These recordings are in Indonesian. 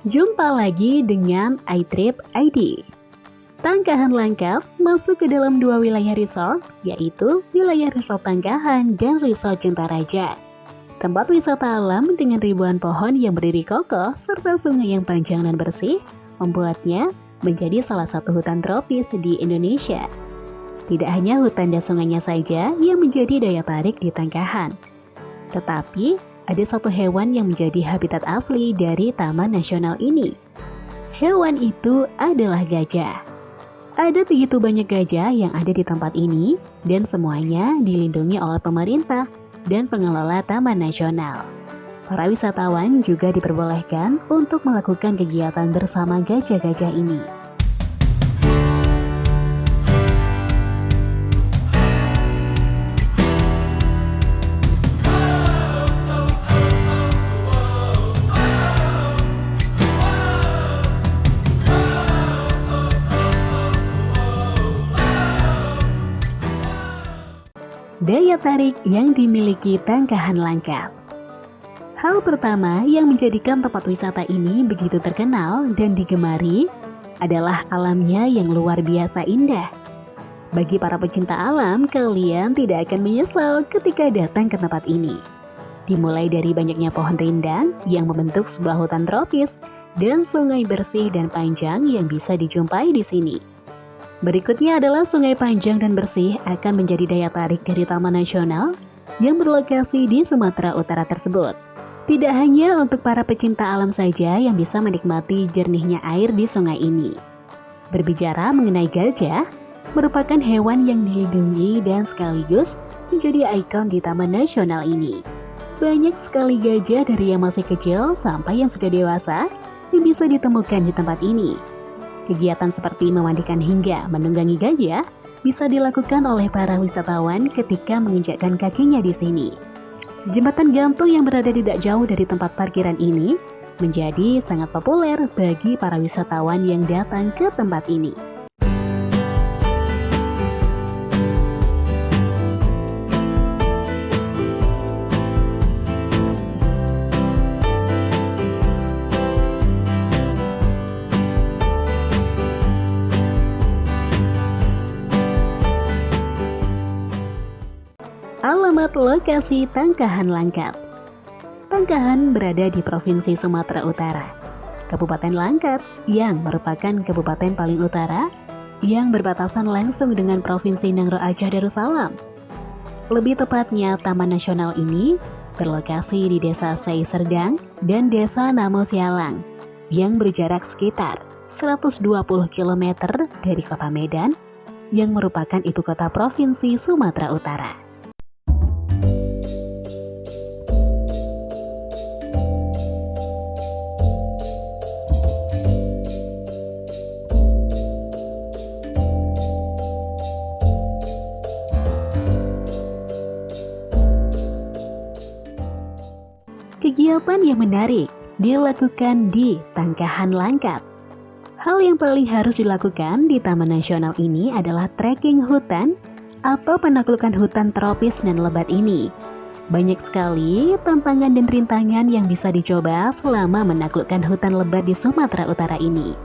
Jumpa lagi dengan iTrip ID. Tangkahan Langkat masuk ke dalam dua wilayah resort, yaitu wilayah Resort Tangkahan dan Resort Cinta Raja. Tempat wisata alam dengan ribuan pohon yang berdiri kokoh serta sungai yang panjang dan bersih membuatnya menjadi salah satu hutan tropis di Indonesia. Tidak hanya hutan dan sungainya saja yang menjadi daya tarik di Tangkahan, tetapi ada satu hewan yang menjadi habitat asli dari Taman Nasional ini. Hewan itu adalah gajah. Ada begitu banyak gajah yang ada di tempat ini dan semuanya dilindungi oleh pemerintah dan pengelola Taman Nasional. Para wisatawan juga diperbolehkan untuk melakukan kegiatan bersama gajah-gajah ini. Daya tarik yang dimiliki Tangkahan Langkat. Hal pertama yang menjadikan tempat wisata ini begitu terkenal dan digemari adalah alamnya yang luar biasa indah. Bagi para pecinta alam, kalian tidak akan menyesal ketika datang ke tempat ini. Dimulai dari banyaknya pohon rindang yang membentuk sebuah hutan tropis dan sungai bersih dan panjang yang bisa dijumpai di sini. Berikutnya adalah sungai panjang dan bersih akan menjadi daya tarik dari Taman Nasional yang berlokasi di Sumatera Utara tersebut. Tidak hanya untuk para pecinta alam saja yang bisa menikmati jernihnya air di sungai ini. Berbicara mengenai gajah, merupakan hewan yang dilindungi dan sekaligus menjadi ikon di Taman Nasional ini. Banyak sekali gajah dari yang masih kecil sampai yang sudah dewasa yang bisa ditemukan di tempat ini. Kegiatan seperti memandikan hingga menunggangi gajah bisa dilakukan oleh para wisatawan ketika menginjakkan kakinya di sini. Jembatan gantung yang berada tidak jauh dari tempat parkiran ini menjadi sangat populer bagi para wisatawan yang datang ke tempat ini. Alamat lokasi Tangkahan Langkat. Tangkahan berada di Provinsi Sumatera Utara. Kabupaten Langkat yang merupakan kabupaten paling utara yang berbatasan langsung dengan Provinsi Nangro Aceh Darussalam. Lebih tepatnya, Taman Nasional ini berlokasi di Desa Sei Serdang dan Desa Namo Sialang yang berjarak sekitar 120 km dari Kota Medan yang merupakan ibu kota Provinsi Sumatera Utara. Kegiatan yang menarik dilakukan di Tangkahan Langkat. Hal yang paling harus dilakukan di Taman Nasional ini adalah trekking hutan atau penaklukan hutan tropis dan lebat ini. Banyak sekali tantangan dan rintangan yang bisa dicoba selama menaklukkan hutan lebat di Sumatera Utara ini.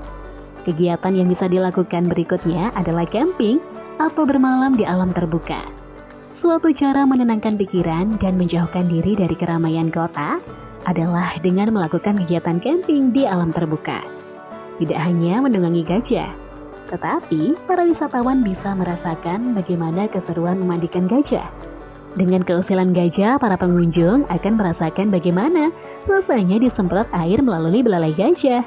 Kegiatan yang bisa dilakukan berikutnya adalah camping atau bermalam di alam terbuka. Suatu cara menenangkan pikiran dan menjauhkan diri dari keramaian kota adalah dengan melakukan kegiatan camping di alam terbuka. Tidak hanya menunggangi gajah, tetapi para wisatawan bisa merasakan bagaimana keseruan memandikan gajah. Dengan keusilan gajah, para pengunjung akan merasakan bagaimana rasanya disemprot air melalui belalai gajah.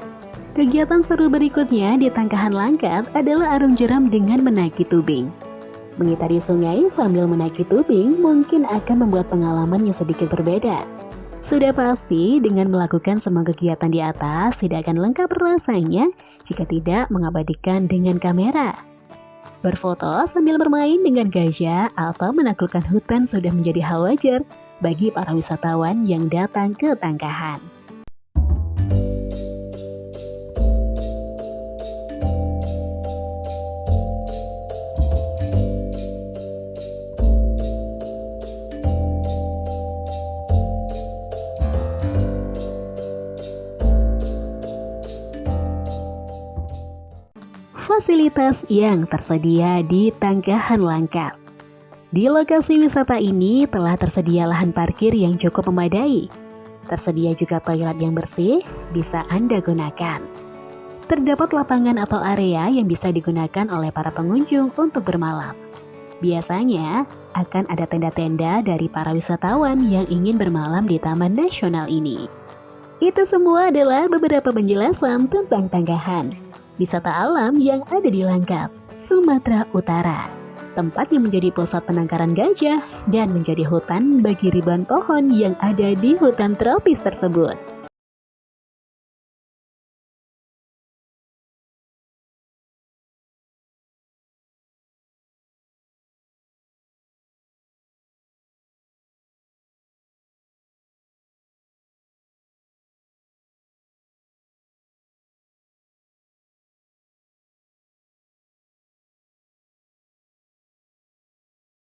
Kegiatan seru berikutnya di Tangkahan Langkat adalah arum jeram dengan menaiki tubing. Mengitari sungai sambil menaiki tubing mungkin akan membuat pengalaman yang sedikit berbeda. Sudah pasti dengan melakukan semua kegiatan di atas tidak akan lengkap rasanya jika tidak mengabadikan dengan kamera. Berfoto sambil bermain dengan gajah atau menaklukkan hutan sudah menjadi hal wajar bagi para wisatawan yang datang ke Tangkahan. fasilitas yang tersedia di Tangkahan Langkat. Di lokasi wisata ini telah tersedia lahan parkir yang cukup memadai. Tersedia juga toilet yang bersih, bisa Anda gunakan. Terdapat lapangan atau area yang bisa digunakan oleh para pengunjung untuk bermalam. Biasanya akan ada tenda-tenda dari para wisatawan yang ingin bermalam di Taman Nasional ini. Itu semua adalah beberapa penjelasan tentang Tangkahan, wisata alam yang ada di Langkat, Sumatera Utara. Tempat yang menjadi pusat penangkaran gajah dan menjadi hutan bagi ribuan pohon yang ada di hutan tropis tersebut.